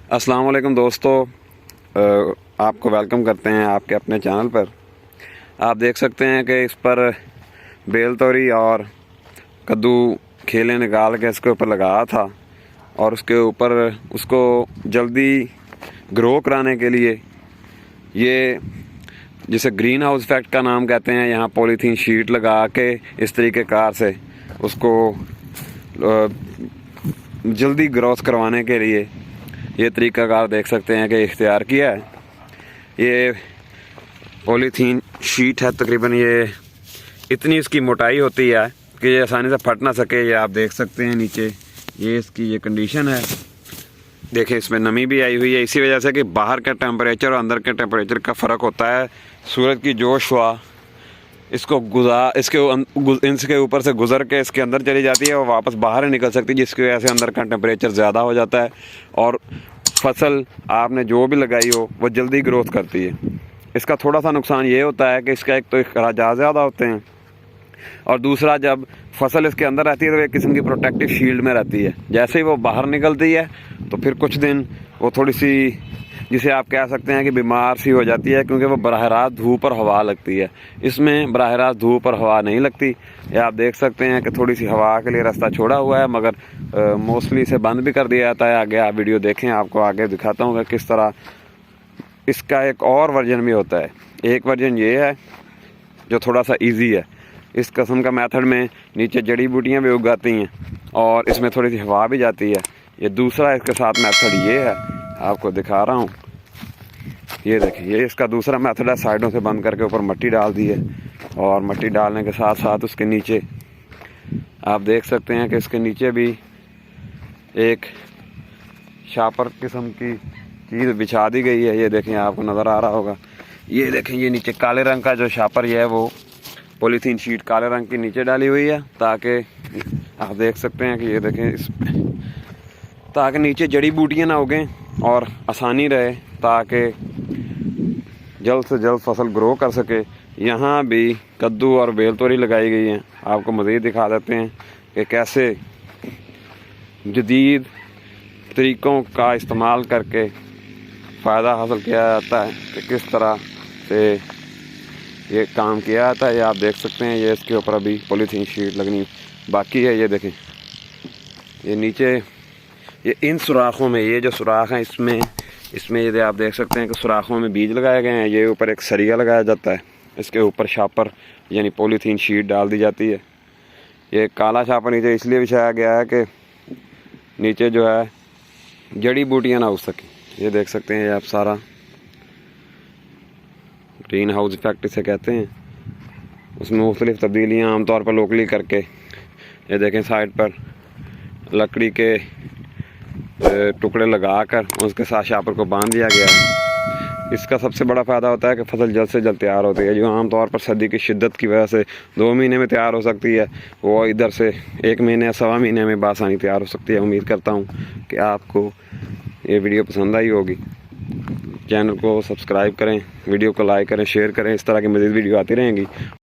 अस्सलाम वालेकुम दोस्तों, आपको वेलकम करते हैं आपके अपने चैनल पर। आप देख सकते हैं कि इस पर बेल तोरी और कद्दू खेले निकाल के इसके ऊपर लगाया था और उसके ऊपर उसको जल्दी ग्रो कराने के लिए ये जिसे ग्रीन हाउस इफेक्ट का नाम कहते हैं, यहाँ पॉलीथीन शीट लगा के इस तरीके कार से उसको जल्दी ग्रोथ करवाने के लिए ये तरीक़ाकार देख सकते हैं कि इख्तियार किया है। ये पॉलीथीन शीट है, तकरीबन ये इतनी इसकी मोटाई होती है कि ये आसानी से फट ना सके। ये आप देख सकते हैं नीचे ये इसकी ये कंडीशन है। देखें, इसमें नमी भी आई हुई है, इसी वजह से कि बाहर का टेम्परेचर और अंदर के टेम्परेचर का फ़र्क होता है। सूरज की जोश हुआ इसको इसके ऊपर से गुज़र के इसके अंदर चली जाती है और वापस बाहर नहीं निकल सकती, जिसकी वजह से अंदर का टेम्परेचर ज़्यादा हो जाता है और फसल आपने जो भी लगाई हो वो जल्दी ग्रोथ करती है। इसका थोड़ा सा नुकसान ये होता है कि इसका एक तो अखराजात ज़्यादा होते हैं और दूसरा जब फसल इसके अंदर रहती है तो एक किस्म की प्रोटेक्टिव शील्ड में रहती है। जैसे ही वो बाहर निकलती है तो फिर कुछ दिन वो थोड़ी सी, जिसे आप कह सकते हैं कि बीमार सी हो जाती है, क्योंकि वो बराह रास्त धूप और हवा लगती है। इसमें बराह रास्त धूप और हवा नहीं लगती। ये आप देख सकते हैं कि थोड़ी सी हवा के लिए रास्ता छोड़ा हुआ है, मगर मोस्टली इसे बंद भी कर दिया जाता है। आगे आप वीडियो देखें, आपको आगे दिखाता हूँ कि किस तरह इसका एक और वर्जन भी होता है। एक वर्जन ये है जो थोड़ा सा ईजी है। इस किस्म का मेथड में नीचे जड़ी बूटियाँ भी उगाती हैं और इसमें थोड़ी सी हवा भी जाती है। ये दूसरा इसके साथ मेथड ये है, आपको दिखा रहा हूँ। ये देखिए, ये इसका दूसरा मेथड है। साइडों से बंद करके ऊपर मिट्टी डाल दी है और मिट्टी डालने के साथ साथ उसके नीचे आप देख सकते हैं कि इसके नीचे भी एक शापर किस्म की चीज़ बिछा दी गई है। ये देखें, आपको नज़र आ रहा होगा। ये देखें, ये नीचे काले रंग का जो शापर ये है वो पॉलीथीन शीट काले रंग की नीचे डाली हुई है, ताकि आप देख सकते हैं कि ये देखें ताकि नीचे जड़ी बूटियाँ ना उगें और आसानी रहे, ताकि जल्द से जल्द फसल ग्रो कर सके। यहाँ भी कद्दू और बेल तोरी लगाई गई हैं। आपको मज़ीद दिखा देते हैं कि कैसे जदीद तरीक़ों का इस्तेमाल करके फ़ायदा हासिल किया जाता है, कि किस तरह से ये काम किया जाता है। ये आप देख सकते हैं, ये इसके ऊपर अभी पॉलीथीन शीट लगनी बाकी है। ये देखें, ये नीचे ये इन सुराखों में, ये जो सुराख हैं इसमें ये आप देख सकते हैं कि सुराखों में बीज लगाए गए हैं। ये ऊपर एक सरिया लगाया जाता है, इसके ऊपर शापर यानी पॉलीथीन शीट डाल दी जाती है। ये काला शापर नीचे इसलिए बिछाया गया है कि नीचे जो है जड़ी बूटियाँ ना उग सकें। ये देख सकते हैं, ये आप सारा ग्रीन हाउस इफेक्ट इसे कहते हैं। उसमें मुख्तलिफ़ तब्दीलियाँ आमतौर पर लोकली करके, ये देखें साइड पर लकड़ी के टुकड़े लगाकर उसके साथ शापर को बांध दिया गया है। इसका सबसे बड़ा फ़ायदा होता है कि फसल जल्द से जल्द तैयार होती है। जो आमतौर पर सर्दी की शिद्दत की वजह से 2 महीने में तैयार हो सकती है, वो इधर से 1 महीने या सवा महीने में बासानी तैयार हो सकती है। उम्मीद करता हूँ कि आपको ये वीडियो पसंद आई होगी। चैनल को सब्सक्राइब करें, वीडियो को लाइक करें, शेयर करें। इस तरह की मज़ीद वीडियो आती रहेंगी।